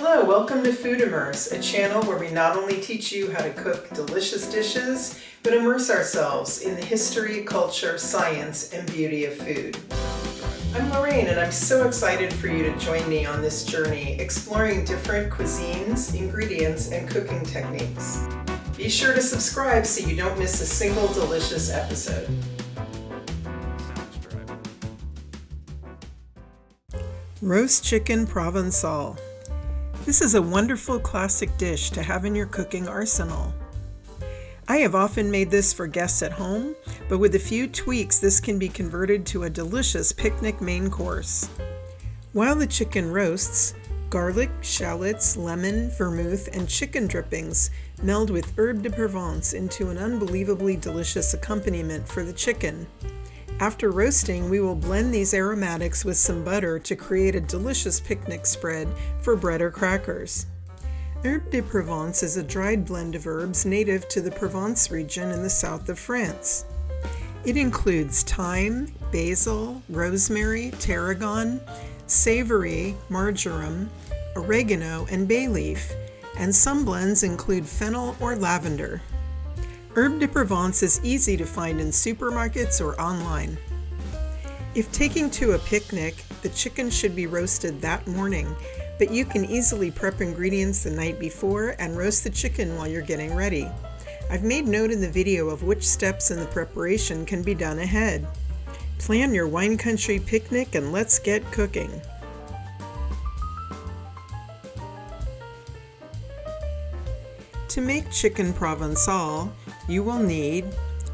Hello, welcome to Food Immerse, a channel where we not only teach you how to cook delicious dishes, but immerse ourselves in the history, culture, science, and beauty of food. I'm Lorraine, and I'm so excited for you to join me on this journey, exploring different cuisines, ingredients, and cooking techniques. Be sure to subscribe so you don't miss a single delicious episode. Roast chicken Provencal. This is a wonderful classic dish to have in your cooking arsenal. I have often made this for guests at home, but with a few tweaks this can be converted to a delicious picnic main course. While the chicken roasts, garlic, shallots, lemon, vermouth, and chicken drippings meld with Herbes de Provence into an unbelievably delicious accompaniment for the chicken. After roasting, we will blend these aromatics with some butter to create a delicious picnic spread for bread or crackers. Herbes de Provence is a dried blend of herbs native to the Provence region in the south of France. It includes thyme, basil, rosemary, tarragon, savory, marjoram, oregano, and bay leaf, and some blends include fennel or lavender. Herbes de Provence is easy to find in supermarkets or online. If taking to a picnic, the chicken should be roasted that morning, but you can easily prep ingredients the night before and roast the chicken while you're getting ready. I've made note in the video of which steps in the preparation can be done ahead. Plan your wine country picnic and let's get cooking. To make chicken Provencal, you will need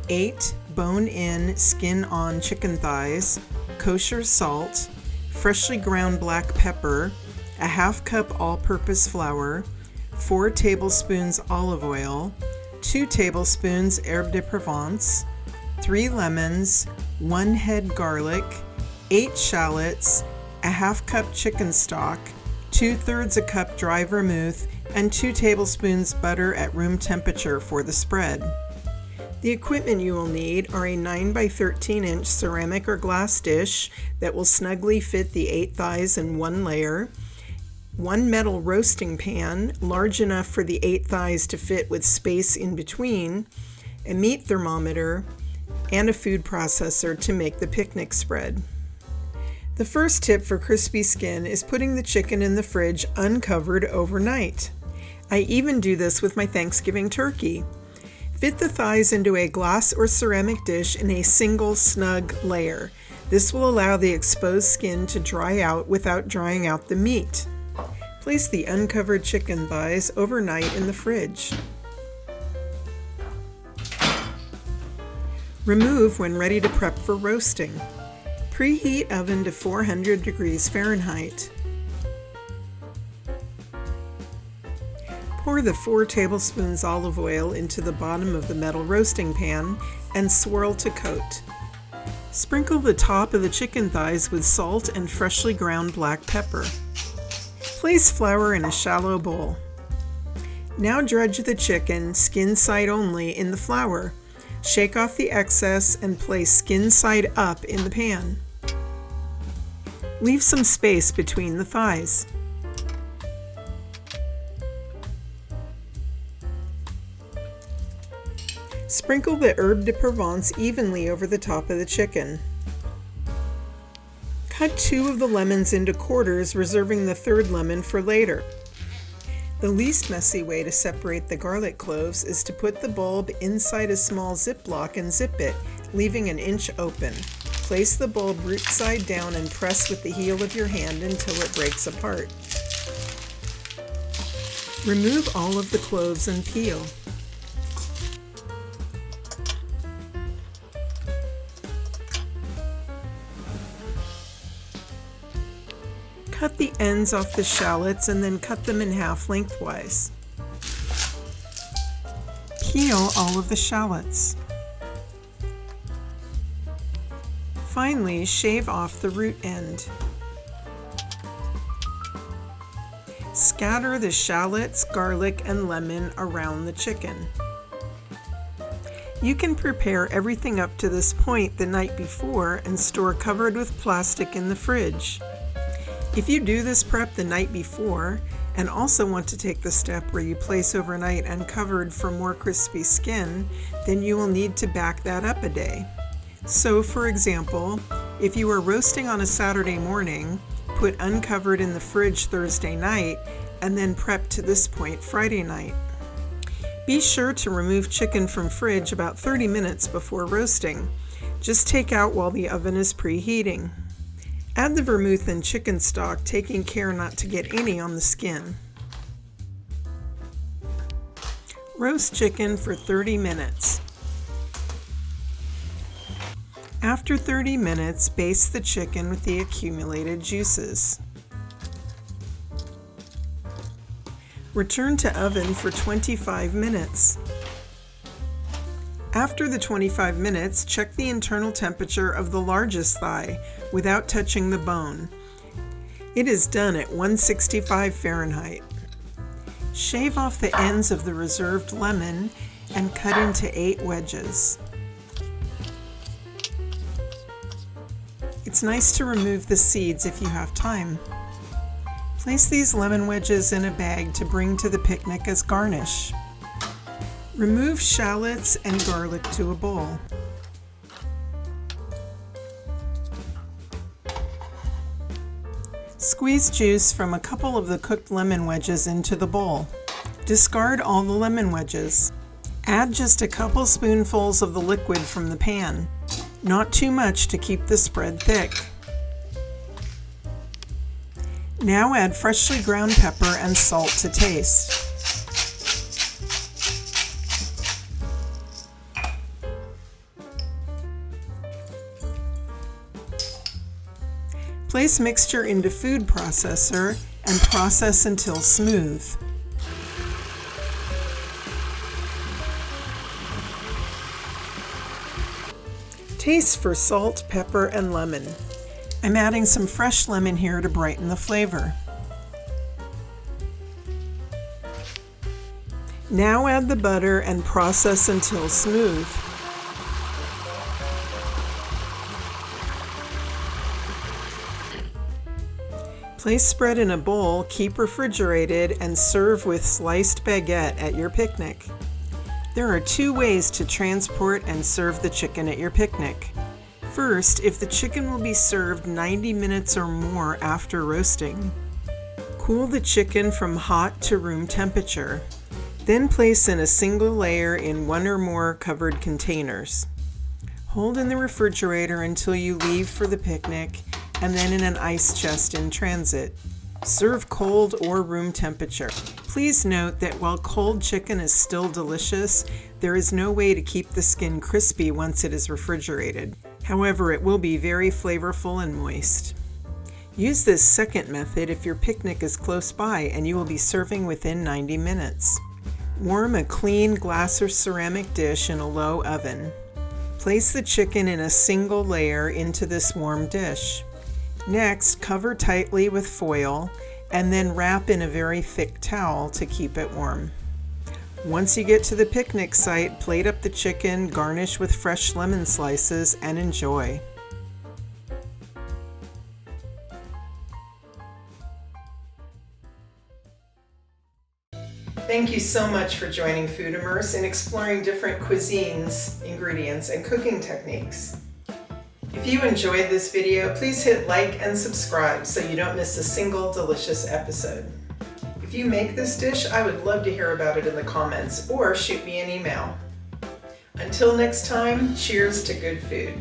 8 bone-in, skin-on chicken thighs, kosher salt, freshly ground black pepper, a half cup all-purpose flour, 4 tablespoons olive oil, 2 tablespoons Herbes de Provence, 3 lemons, 1 head garlic, 8 shallots, a half cup chicken stock, 2/3 a cup dry vermouth, and 2 tablespoons butter at room temperature for the spread. The equipment you will need are a 9 by 13 inch ceramic or glass dish that will snugly fit the 8 thighs in one layer, 1 metal roasting pan large enough for the 8 thighs to fit with space in between, a meat thermometer, and a food processor to make the picnic spread. The first tip for crispy skin is putting the chicken in the fridge uncovered overnight. I even do this with my Thanksgiving turkey. Fit the thighs into a glass or ceramic dish in a single snug layer. This will allow the exposed skin to dry out without drying out the meat. Place the uncovered chicken thighs overnight in the fridge. Remove when ready to prep for roasting. Preheat oven to 400 degrees Fahrenheit. Pour the 4 tablespoons olive oil into the bottom of the metal roasting pan and swirl to coat. Sprinkle the top of the chicken thighs with salt and freshly ground black pepper. Place flour in a shallow bowl. Now dredge the chicken, skin side only, in the flour. Shake off the excess and place skin side up in the pan. Leave some space between the thighs. Sprinkle the Herbes de Provence evenly over the top of the chicken. Cut 2 of the lemons into quarters, reserving the 3rd lemon for later. The least messy way to separate the garlic cloves is to put the bulb inside a small Ziploc and zip it, leaving an inch open. Place the bulb root side down and press with the heel of your hand until it breaks apart. Remove all of the cloves and peel. Cut the ends off the shallots and then cut them in half lengthwise. Peel all of the shallots. Finally, shave off the root end. Scatter the shallots, garlic, and lemon around the chicken. You can prepare everything up to this point the night before and store covered with plastic in the fridge. If you do this prep the night before and also want to take the step where you place overnight uncovered for more crispy skin, then you will need to back that up a day. So for example, if you are roasting on a Saturday morning, put uncovered in the fridge Thursday night and then prep to this point Friday night. Be sure to remove chicken from fridge about 30 minutes before roasting. Just take out while the oven is preheating. Add the vermouth and chicken stock, taking care not to get any on the skin. Roast chicken for 30 minutes. After 30 minutes, baste the chicken with the accumulated juices. Return to oven for 25 minutes. After the 25 minutes, check the internal temperature of the largest thigh without touching the bone. It is done at 165 Fahrenheit. Shave off the ends of the reserved lemon and cut into 8 wedges. It's nice to remove the seeds if you have time. Place these lemon wedges in a bag to bring to the picnic as garnish. Remove shallots and garlic to a bowl. Squeeze juice from a couple of the cooked lemon wedges into the bowl. Discard all the lemon wedges. Add just a couple spoonfuls of the liquid from the pan. Not too much to keep the spread thick. Now add freshly ground pepper and salt to taste. Place mixture into food processor and process until smooth. Taste for salt, pepper, and lemon. I'm adding some fresh lemon here to brighten the flavor. Now add the butter and process until smooth. Place spread in a bowl, keep refrigerated, and serve with sliced baguette at your picnic. There are 2 ways to transport and serve the chicken at your picnic. First, if the chicken will be served 90 minutes or more after roasting, cool the chicken from hot to room temperature. Then place in a single layer in 1 or more covered containers. Hold in the refrigerator until you leave for the picnic, and then in an ice chest in transit. Serve cold or room temperature. Please note that while cold chicken is still delicious, there is no way to keep the skin crispy once it is refrigerated. However, it will be very flavorful and moist. Use this second method if your picnic is close by and you will be serving within 90 minutes. Warm a clean glass or ceramic dish in a low oven. Place the chicken in a single layer into this warm dish. Next, cover tightly with foil and then wrap in a very thick towel to keep it warm. Once you get to the picnic site, plate up the chicken, garnish with fresh lemon slices, and enjoy. Thank you so much for joining Food Immerse and exploring different cuisines, ingredients, and cooking techniques. If you enjoyed this video, please hit like and subscribe so you don't miss a single delicious episode. If you make this dish, I would love to hear about it in the comments or shoot me an email. Until next time, cheers to good food.